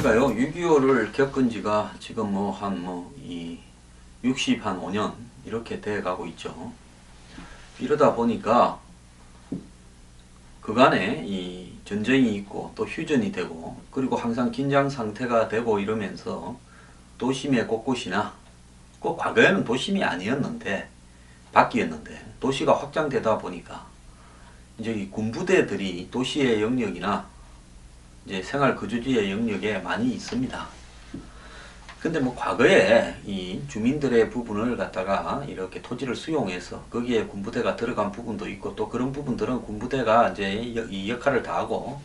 우리가요 6.25를 겪은 지가 지금 이 5년 이렇게 돼 가고 있죠. 이러다 보니까 그간에 이 전쟁이 있고 또 휴전이 되고 그리고 항상 긴장 상태가 되고 이러면서 도심의 곳곳이나 꼭 과거에는 도심이 아니었는데 바뀌었는데 도시가 확장되다 보니까 이제 이 군부대들이 도시의 영역이나 이제 생활 거주지의 영역에 많이 있습니다. 근데 과거에 이 주민들의 부분을 갖다가 이렇게 토지를 수용해서 거기에 군부대가 들어간 부분도 있고 또 그런 부분들은 군부대가 이제 이 역할을 다하고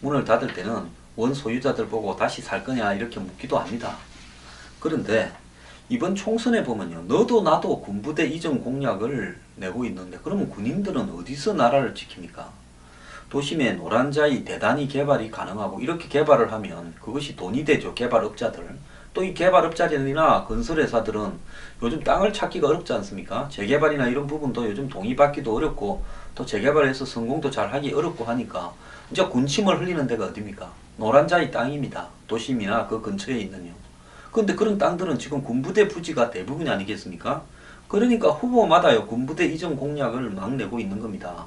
문을 닫을 때는 원 소유자들 보고 다시 살 거냐 이렇게 묻기도 합니다. 그런데 이번 총선에 보면요, 너도 나도 군부대 이전 공약을 내고 있는데 그러면 군인들은 어디서 나라를 지킵니까? 도심의 노란자이 대단히 개발이 가능하고 이렇게 개발을 하면 그것이 돈이 되죠. 개발업자들. 또 이 개발업자들이나 건설회사들은 요즘 땅을 찾기가 어렵지 않습니까? 재개발이나 이런 부분도 요즘 동의받기도 어렵고 또 재개발해서 성공도 잘 하기 어렵고 하니까 이제 군침을 흘리는 데가 어딥니까? 노란자이 땅입니다. 도심이나 그 근처에 있는요. 그런데 그런 땅들은 지금 군부대 부지가 대부분이 아니겠습니까? 그러니까 후보마다요 군부대 이전 공약을 막 내고 있는 겁니다.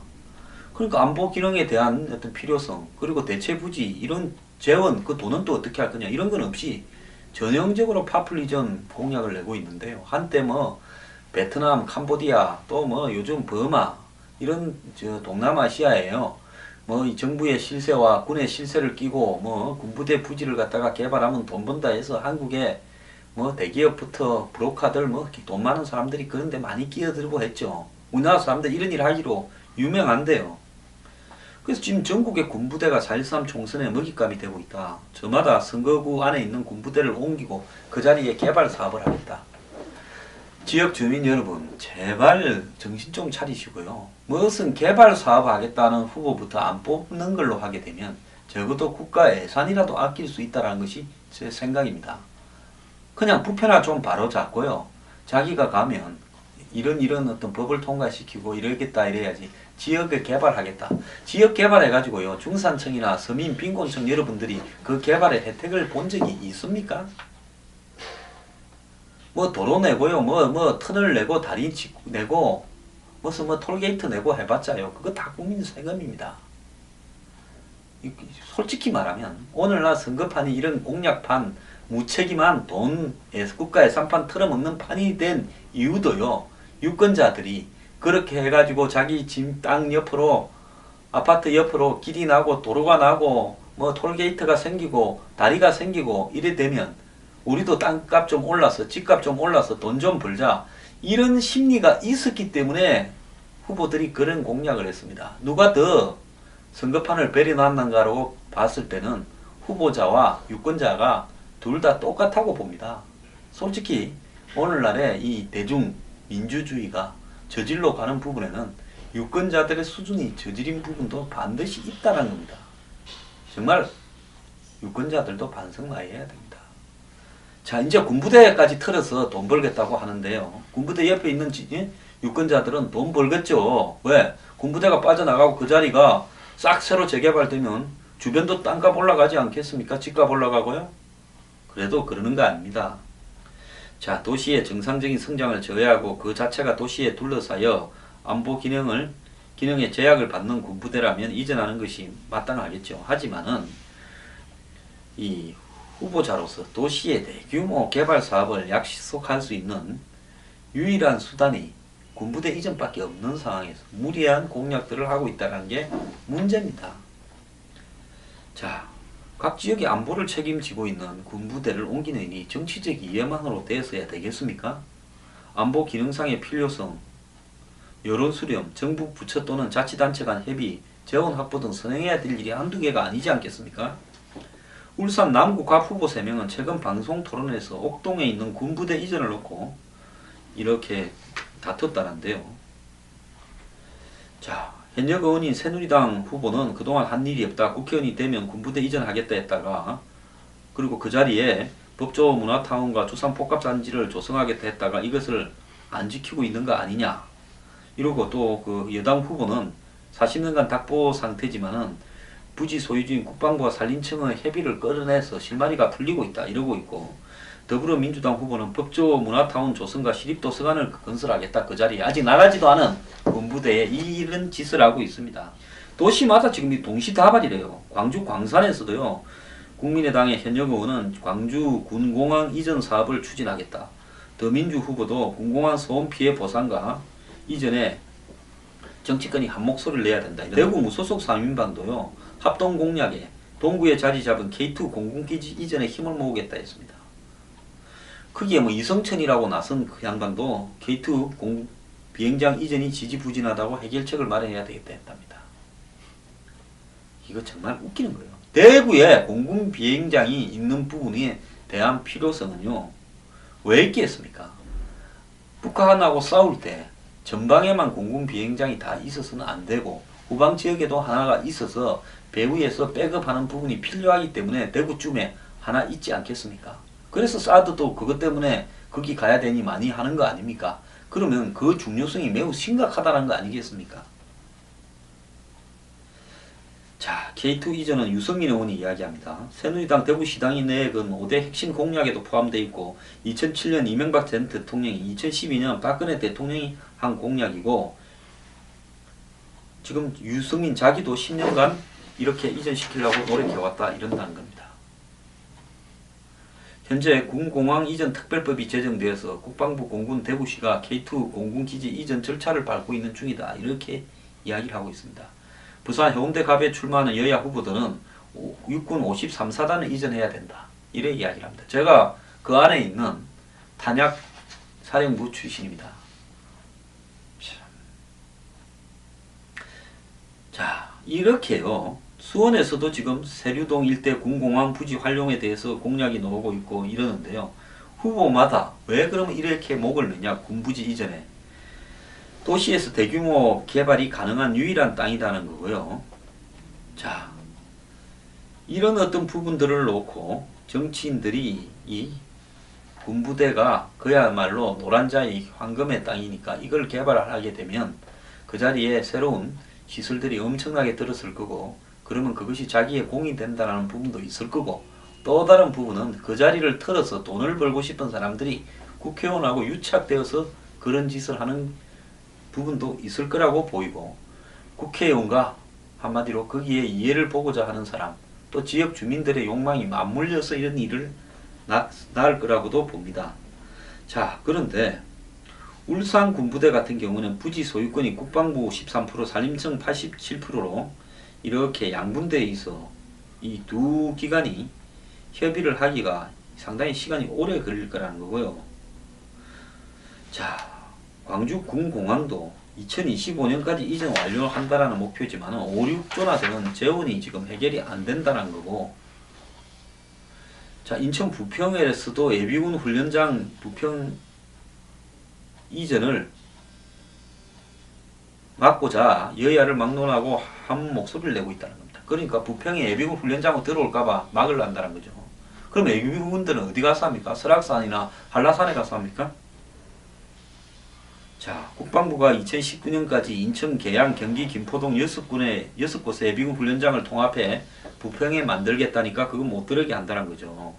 그러니까 안보 기능에 대한 어떤 필요성 그리고 대체 부지 이런 재원 그 돈은 또 어떻게 할 거냐 이런 건 없이 전형적으로 파퓰리즘 공약을 내고 있는데요. 한때 베트남, 캄보디아 또 요즘 버마 이런 동남아시아에요. 이 정부의 실세와 군의 실세를 끼고 군부대 부지를 갖다가 개발하면 돈 번다 해서 한국에 대기업부터 브로커들 돈 많은 사람들이 그런데 많이 끼어들고 했죠. 우리나라 사람들 이런 일 하기로 유명한데요. 그래서 지금 전국의 군부대가 4.13 총선에 먹잇감이 되고 있다. 저마다 선거구 안에 있는 군부대를 옮기고 그 자리에 개발 사업을 하겠다. 지역 주민 여러분 제발 정신 좀 차리시고요. 무슨 개발 사업 하겠다는 후보부터 안 뽑는 걸로 하게 되면 적어도 국가 예산이라도 아낄 수 있다는 것이 제 생각입니다. 그냥 부패나 좀 바로잡고요. 자기가 가면 이런 어떤 법을 통과시키고 이러겠다 이래야지. 지역을 개발하겠다. 지역 개발해가지고요. 중산층이나 서민 빈곤층 여러분들이 그 개발의 혜택을 본 적이 있습니까? 도로 내고요. 터널 내고 다리 내고 무슨 톨게이트 내고 해봤자요. 그거 다 국민 세금입니다. 솔직히 말하면 오늘날 선거판이 이런 공약판 무책임한 돈에서 국가 예산판 틀어먹는 판이 된 이유도요. 유권자들이 그렇게 해가지고 자기 집 땅 옆으로 아파트 옆으로 길이 나고 도로가 나고 톨게이트가 생기고 다리가 생기고 이래 되면 우리도 땅값 좀 올라서 집값 좀 올라서 돈 좀 벌자 이런 심리가 있었기 때문에 후보들이 그런 공약을 했습니다. 누가 더 선거판을 배려놨는가로 봤을 때는 후보자와 유권자가 둘 다 똑같다고 봅니다. 솔직히 오늘날의 이 대중 민주주의가 저질러 가는 부분에는 유권자들의 수준이 저질인 부분도 반드시 있다는 겁니다. 정말 유권자들도 반성 많이 해야 됩니다. 자, 이제 군부대까지 틀어서 돈 벌겠다고 하는데요. 군부대 옆에 있는 유권자들은 돈 벌겠죠. 왜? 군부대가 빠져나가고 그 자리가 싹 새로 재개발되면 주변도 땅값 올라가지 않겠습니까? 집값 올라가고요. 그래도 그러는 거 아닙니다. 자, 도시의 정상적인 성장을 저해하고 그 자체가 도시에 둘러싸여 안보 기능의 제약을 받는 군부대라면 이전하는 것이 마땅하겠죠. 하지만은 이 후보자로서 도시의 대규모 개발 사업을 약속할 수 있는 유일한 수단이 군부대 이전밖에 없는 상황에서 무리한 공약들을 하고 있다는 게 문제입니다. 자, 각 지역의 안보를 책임지고 있는 군부대를 옮기는 일이 정치적 이해만으로 되어서야 되겠습니까? 안보 기능상의 필요성, 여론 수렴, 정부 부처 또는 자치단체 간 협의, 재원 확보 등 선행해야 될 일이 한두 개가 아니지 않겠습니까? 울산 남구 갑 후보 3명은 최근 방송 토론에서 옥동에 있는 군부대 이전을 놓고 이렇게 다퉜다는데요. 자, 현역 의원인 새누리당 후보는 그동안 한 일이 없다. 국회의원이 되면 군부대 이전하겠다 했다가 그리고 그 자리에 법조 문화타운과 주상복합단지를 조성하겠다 했다가 이것을 안 지키고 있는 거 아니냐. 이러고 또 그 여당 후보는 40년간 닭보 상태지만은 부지 소유주인 국방부와 산림청의 협의를 끌어내서 실마리가 풀리고 있다 이러고 있고, 더불어민주당 후보는 법조 문화타운 조성과 시립도서관을 건설하겠다. 그 자리에 아직 나가지도 않은 군부대에 이런 짓을 하고 있습니다. 도시마다 지금 이 동시다발이래요. 광주 광산에서도요, 국민의당의 현역 의원은 광주 군공항 이전 사업을 추진하겠다. 더민주 후보도 군공항 소음 피해 보상과 이전에 정치권이 한 목소리를 내야 된다. 대구 무소속 3인방도요, 합동 공약에 동구에 자리 잡은 K2 공군기지 이전에 힘을 모으겠다 했습니다. 크기에 뭐 이성천이라고 나선 그 양반도 K2 공 비행장 이전이 지지부진하다고 해결책을 마련해야 되겠다 했답니다. 이거 정말 웃기는 거예요. 대구에 공군 비행장이 있는 부분에 대한 필요성은요, 왜 있겠습니까? 북한하고 싸울 때 전방에만 공군 비행장이 다 있어서는 안 되고 후방 지역에도 하나가 있어서 배후에서 백업하는 부분이 필요하기 때문에 대구쯤에 하나 있지 않겠습니까? 그래서 사드도 그것 때문에 거기 가야 되니 많이 하는 거 아닙니까? 그러면 그 중요성이 매우 심각하다는 거 아니겠습니까? 자, K2 이전은 유승민 의원이 이야기합니다. 새누리당 대구시당이 내건 5대 핵심 공약에도 포함되어 있고 2007년 이명박 전 대통령이 2012년 박근혜 대통령이 한 공약이고, 지금 유승민 자기도 10년간 이렇게 이전시키려고 노력해왔다 이런다는 겁니다. 현재 군공항 이전 특별법이 제정되어서 국방부 공군 대구시가 K2 공군기지 이전 절차를 밟고 있는 중이다 이렇게 이야기를 하고 있습니다. 부산 해운대 갑에 출마하는 여야 후보들은 육군 53사단을 이전해야 된다 이래 이야기를 합니다. 제가 그 안에 있는 탄약 사령부 출신입니다. 자, 이렇게요, 수원에서도 지금 세류동 일대 군공항 부지 활용에 대해서 공약이 나오고 있고 이러는데요, 후보마다 왜 그러면 이렇게 목을 매냐. 군부지 이전에 도시에서 대규모 개발이 가능한 유일한 땅이라는 거고요. 자, 이런 어떤 부분들을 놓고 정치인들이 이 군부대가 그야말로 노란자의 황금의 땅이니까 이걸 개발을 하게 되면 그 자리에 새로운 시설들이 엄청나게 들었을 거고, 그러면 그것이 자기의 공이 된다는 부분도 있을 거고, 또 다른 부분은 그 자리를 털어서 돈을 벌고 싶은 사람들이 국회의원하고 유착되어서 그런 짓을 하는 부분도 있을 거라고 보이고, 국회의원과 한마디로 거기에 이해를 보고자 하는 사람, 또 지역 주민들의 욕망이 맞물려서 이런 일을 낳을 거라고도 봅니다. 자, 그런데 울산 군부대 같은 경우는 부지 소유권이 국방부 13%, 산림청 87%로 이렇게 양분되어 있어 이 두 기관이 협의를 하기가 상당히 시간이 오래 걸릴 거라는 거고요. 자, 광주 군공항도 2025년까지 이전 완료한다라는 목표지만 5, 6조나 되는 재원이 지금 해결이 안 된다는 거고, 자, 인천 부평에서도 예비군 훈련장 부평 이전을 막고자 여야를 막론하고 한 목소리를 내고 있다는 겁니다. 그러니까 부평에 예비군 훈련장으로 들어올까봐 막을 한다는 거죠. 그럼 예비군들은 어디 가서 합니까? 설악산이나 한라산에 가서 합니까? 자, 국방부가 2019년까지 인천, 계양, 경기, 김포동 6곳의 예비군 훈련장을 통합해 부평에 만들겠다니까 그거 못 들어게 한다는 거죠.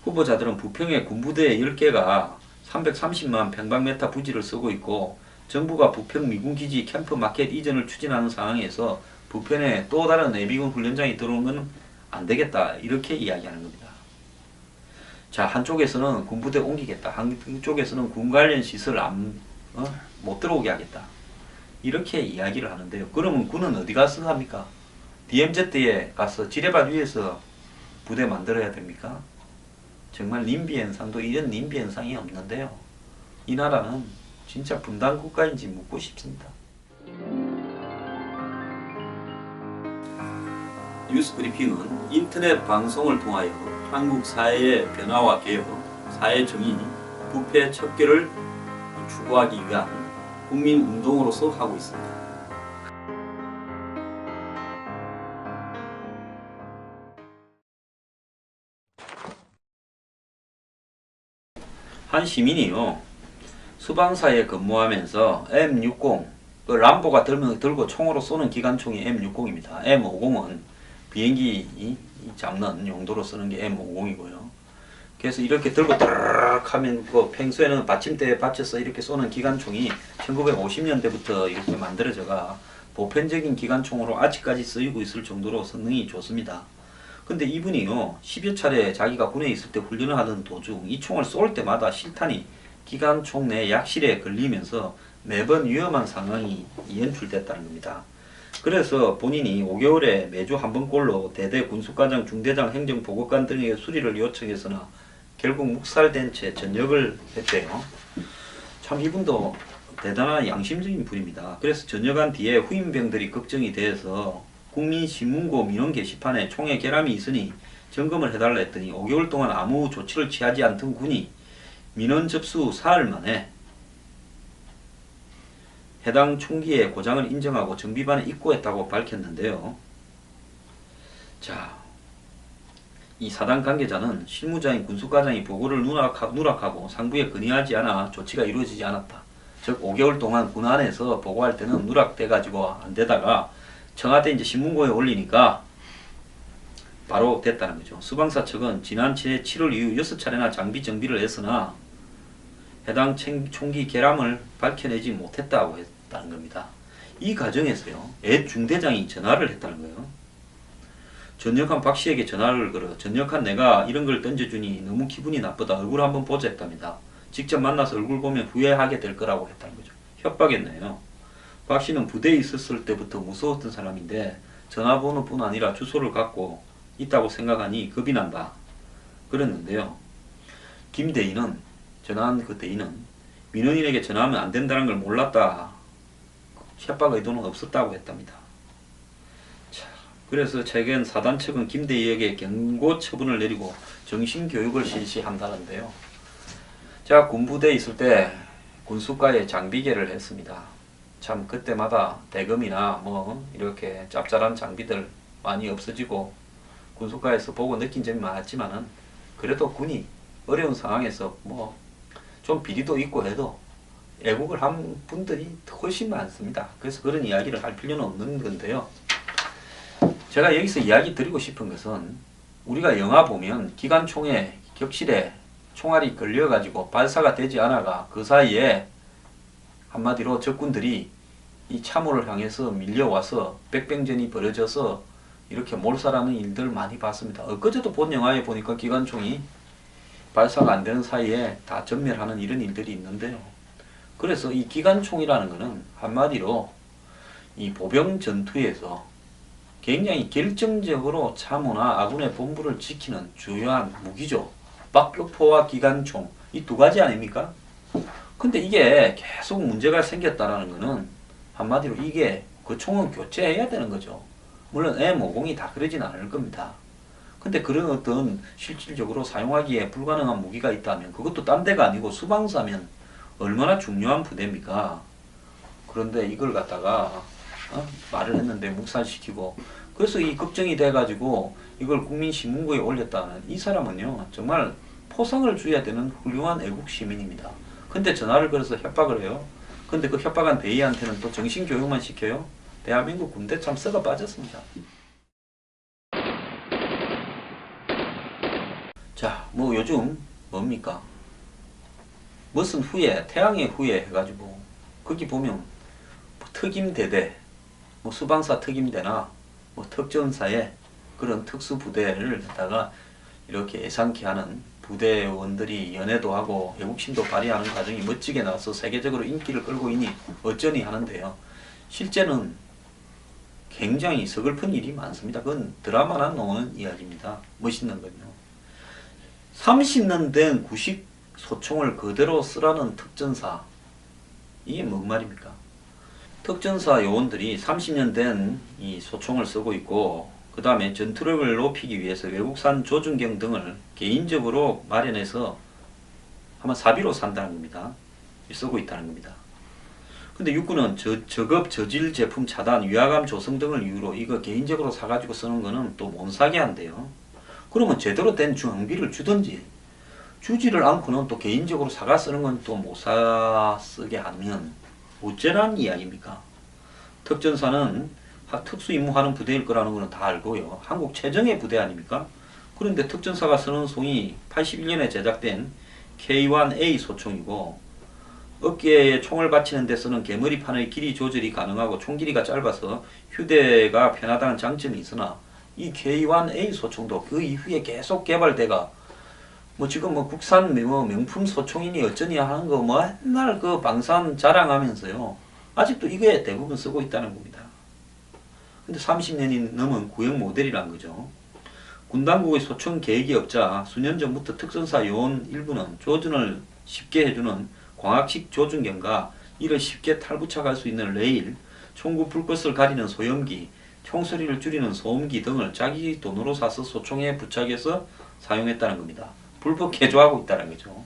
후보자들은 부평에 군부대 10개가 330만 평방미터 부지를 쓰고 있고, 정부가 부평 미군기지 캠프 마켓 이전을 추진하는 상황에서 부평에 또 다른 예비군 훈련장이 들어오는 건 안 되겠다 이렇게 이야기하는 겁니다. 자, 한쪽에서는 군부대 옮기겠다, 한쪽에서는 군 관련 시설 못 들어오게 하겠다 이렇게 이야기를 하는데요. 그러면 군은 어디 가서 합니까? DMZ에 가서 지뢰밭 위에서 부대 만들어야 됩니까? 정말 님비 현상도 이런 님비 현상이 없는데요. 이 나라는 진짜 분단 국가인지 묻고 싶습니다. 뉴스 브리핑은 인터넷 방송을 통하여 한국 사회의 변화와 개혁, 사회 정의, 부패 척결을 추구하기 위한 국민 운동으로서 하고 있습니다. 한 시민이요, 수방사에 근무하면서 M60 그 람보가 들고 총으로 쏘는 기관총이 M60입니다. M50은 비행기 잡는 용도로 쓰는 게 M50이고요. 그래서 이렇게 들고 드르륵 하면 그 평소에는 받침대에 받쳐서 이렇게 쏘는 기관총이 1950년대부터 이렇게 만들어져가 보편적인 기관총으로 아직까지 쓰이고 있을 정도로 성능이 좋습니다. 근데 이분이요 10여 차례 자기가 군에 있을 때 훈련을 하던 도중 이 총을 쏠 때마다 실탄이 기관총 내 약실에 걸리면서 매번 위험한 상황이 연출됐다는 겁니다. 그래서 본인이 5개월에 매주 한 번꼴로 대대 군수과장, 중대장, 행정보고관 등에게 수리를 요청했으나 결국 묵살된 채 전역을 했대요. 참 이분도 대단한 양심적인 분입니다. 그래서 전역한 뒤에 후임병들이 걱정이 돼서 국민신문고 민원 게시판에 총에 결함이 있으니 점검을 해달라 했더니 5개월 동안 아무 조치를 취하지 않던 군이 민원 접수 사흘 만에 해당 총기의 고장을 인정하고 정비반에 입고했다고 밝혔는데요. 자, 이 사단 관계자는 실무자인 군수과장이 보고를 누락하고 상부에 건의하지 않아 조치가 이루어지지 않았다. 즉 5개월 동안 군 안에서 보고할 때는 누락돼 가지고 안 되다가 청와대 이제 신문고에 올리니까 바로 됐다는 거죠. 수방사 측은 지난 7월 이후 6차례나 장비 정비를 했으나 해당 총기 결함을 밝혀내지 못했다고 했다는 겁니다. 이 과정에서요, 중대장이 전화를 했다는 거예요. 전역한 박씨에게 전화를 걸어 전역한 내가 이런 걸 던져주니 너무 기분이 나쁘다. 얼굴 한번 보자 했답니다. 직접 만나서 얼굴 보면 후회하게 될 거라고 했다는 거죠. 협박했네요. 박씨는 부대에 있었을 때부터 무서웠던 사람인데 전화번호뿐 아니라 주소를 갖고 있다고 생각하니 겁이 난다. 그랬는데요. 김대인은 전화한 그 대인은 민원인에게 전화하면 안 된다는 걸 몰랐다. 협박 의도는 없었다고 했답니다. 자, 그래서 최근 사단 측은 김대희에게 경고 처분을 내리고 정신교육을 실시한다는데요. 제가 군부대에 있을 때 군수과에 장비계를 했습니다. 참 그때마다 대금이나 뭐 이렇게 짭짤한 장비들 많이 없어지고 군수과에서 보고 느낀 점이 많았지만은 그래도 군이 어려운 상황에서 뭐 좀 비리도 있고 해도 애국을 한 분들이 훨씬 많습니다. 그래서 그런 이야기를 할 필요는 없는 건데요. 제가 여기서 이야기 드리고 싶은 것은 우리가 영화 보면 기관총에 격실에 총알이 걸려가지고 발사가 되지 않아가 그 사이에 한마디로 적군들이 이 참호를 향해서 밀려와서 백병전이 벌어져서 이렇게 몰살하는 일들 많이 봤습니다. 엊그제도 본 영화에 보니까 기관총이 발사가 안 되는 사이에 다 전멸하는 이런 일들이 있는데요. 그래서 이 기관총이라는 것은 한마디로 이 보병 전투에서 굉장히 결정적으로 참호나 아군의 본부를 지키는 주요한 무기죠. 박격포와 기관총 이 두 가지 아닙니까? 근데 이게 계속 문제가 생겼다라는 것은 한마디로 이게 그 총은 교체해야 되는 거죠. 물론 M50이 다 그러진 않을 겁니다. 근데 그런 어떤 실질적으로 사용하기에 불가능한 무기가 있다면 그것도 딴 데가 아니고 수방사면 얼마나 중요한 부대입니까? 그런데 이걸 갖다가 말을 했는데 묵살시키고 그래서 이 걱정이 돼가지고 이걸 국민신문고에 올렸다는 이 사람은요 정말 포상을 줘야 되는 훌륭한 애국 시민입니다. 근데 전화를 걸어서 협박을 해요. 근데 그 협박한 대의한테는 또 정신교육만 시켜요. 대한민국 군대 참 썩어 빠졌습니다. 자, 뭐 요즘 뭡니까? 무슨 후예, 태양의 후예 해가지고 거기 보면 뭐 특임대대, 뭐 수방사 특임대나 뭐 특전사의 그런 특수부대를 갖다가 이렇게 예상케 하는 부대원들이 연애도 하고 애국심도 발휘하는 과정이 멋지게 나와서 세계적으로 인기를 끌고 있니 어쩌니 하는데요. 실제는 굉장히 서글픈 일이 많습니다. 그건 드라마나 나오는 이야기입니다. 멋있는 건요. 30년 된 구식 소총을 그대로 쓰라는 특전사. 이게 뭔 말입니까? 특전사 요원들이 30년 된 이 소총을 쓰고 있고 그 다음에 전투력을 높이기 위해서 외국산 조준경 등을 개인적으로 마련해서 아마 사비로 산다는 겁니다. 쓰고 있다는 겁니다. 근데 육군은 저급 저질 제품 차단, 위화감 조성 등을 이유로 이거 개인적으로 사가지고 쓰는 거는 또 못 사게 한대요. 그러면 제대로 된 장비를 주든지 주지를 않고는 또 개인적으로 사가 쓰는 건 또 못 사 쓰게 하면 어쩌란 이야기입니까? 특전사는 특수 임무하는 부대일 거라는 거는 다 알고요. 한국 최정예 부대 아닙니까? 그런데 특전사가 쓰는 송이 81년에 제작된 K1A 소총이고 어깨에 총을 받치는 데 쓰는 개머리판의 길이 조절이 가능하고 총 길이가 짧아서 휴대가 편하다는 장점이 있으나 이 K1A 소총도 그 이후에 계속 개발돼가 뭐 지금 뭐 국산 명품 소총이니 어쩌니 하는 거 뭐 맨날 그 방산 자랑하면서요. 아직도 이게 대부분 쓰고 있다는 겁니다. 근데 30년이 넘은 구형 모델이란 거죠. 군 당국의 소총 계획이 없자 수년 전부터 특전사 요원 일부는 조준을 쉽게 해주는 광학식 조준경과 이를 쉽게 탈부착할 수 있는 레일, 총구 불꽃을 가리는 소염기, 총소리를 줄이는 소음기 등을 자기 돈으로 사서 소총에 부착해서 사용했다는 겁니다. 불법 개조하고 있다는 거죠.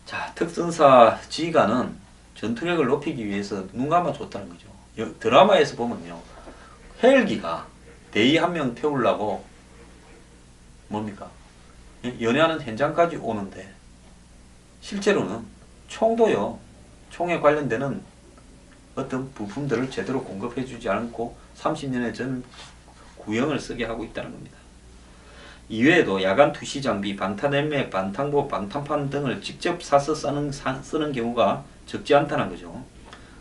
자, 특전사 지휘관은 전투력을 높이기 위해서 눈 감아줬다는 거죠. 드라마에서 보면요. 헬기가 대위 한 명 태우려고 뭡니까? 연애하는 현장까지 오는데 실제로는 총도요. 총에 관련되는 어떤 부품들을 제대로 공급해주지 않고 30년의 전 구형을 쓰게 하고 있다는 겁니다. 이외에도 야간 투시 장비, 방탄헬멧, 방탄복, 방탄판 등을 직접 사서 쓰는 경우가 적지 않다는 거죠.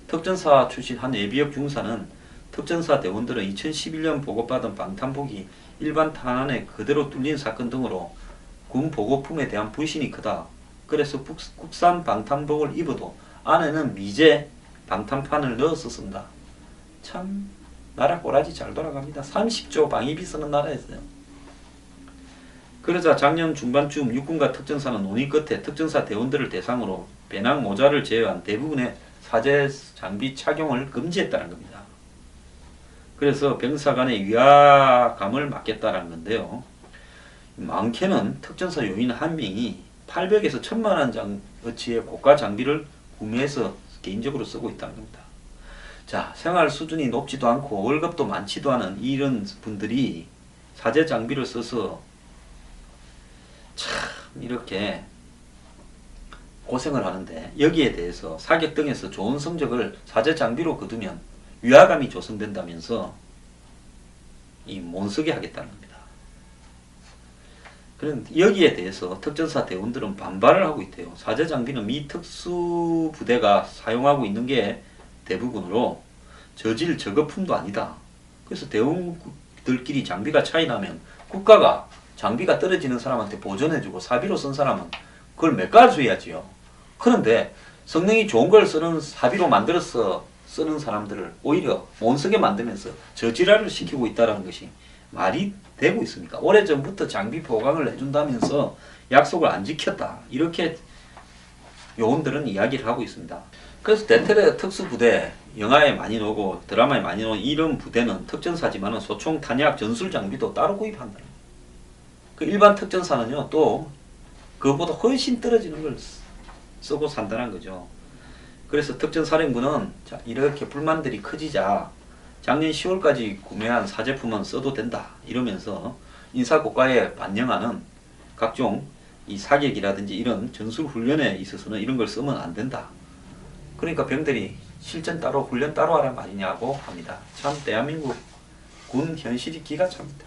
특전사 출신 한 예비역 중사는 특전사 대원들은 2011년 보고받은 방탄복이 일반 탄환에 그대로 뚫린 사건 등으로 군 보고품에 대한 불신이 크다. 그래서 국산 방탄복을 입어도 안에는 미제 방탄판을 넣어서 쓴다. 참 나라 꼬라지 잘 돌아갑니다. 30조 방위비 쓰는 나라였어요. 그러자 작년 중반쯤 육군과 특전사는 논의 끝에 특전사 대원들을 대상으로 배낭 모자를 제외한 대부분의 사제 장비 착용을 금지했다는 겁니다. 그래서 병사 간의 위화감을 막겠다는 건데요. 많게는 특전사 요인 한 명이 800에서 1000만원 어치의 고가 장비를 구매해서 개인적으로 쓰고 있다는 겁니다. 자, 생활 수준이 높지도 않고 월급도 많지도 않은 이런 분들이 사제 장비를 써서 참 이렇게 고생을 하는데 여기에 대해서 사격 등에서 좋은 성적을 사제 장비로 거두면 위화감이 조성된다면서 못 쓰게 하겠다는 겁니다. 그런데 여기에 대해서 특전사 대원들은 반발을 하고 있대요. 사제 장비는 미 특수부대가 사용하고 있는 게 대부분으로 저질 저거품도 아니다. 그래서 대원들끼리 장비가 차이 나면 국가가 장비가 떨어지는 사람한테 보존해주고 사비로 쓴 사람은 그걸 매가줘야지요. 그런데 성능이 좋은 걸 쓰는 사비로 만들어서 쓰는 사람들을 오히려 못 쓰게 만들면서 저질화를 시키고 있다는 것이 말이 되고 있습니까? 오래전부터 장비 보강을 해준다면서 약속을 안 지켰다. 이렇게 요원들은 이야기를 하고 있습니다. 그래서 대테레 특수부대, 영화에 많이 나오고 드라마에 많이 나오는 이런 부대는 특전사지만 소총 탄약 전술 장비도 따로 구입한다. 그 일반 특전사는요, 또 그것보다 훨씬 떨어지는 걸 쓰고 산다는 거죠. 그래서 특전사령부는 자, 이렇게 불만들이 커지자 작년 10월까지 구매한 사제품은 써도 된다 이러면서 인사고과에 반영하는 각종 이 사격이라든지 이런 전술훈련에 있어서는 이런 걸 쓰면 안 된다. 그러니까 병들이 실전 따로 훈련 따로 하란 말이냐고 합니다. 참 대한민국 군 현실이 기가 찹니다.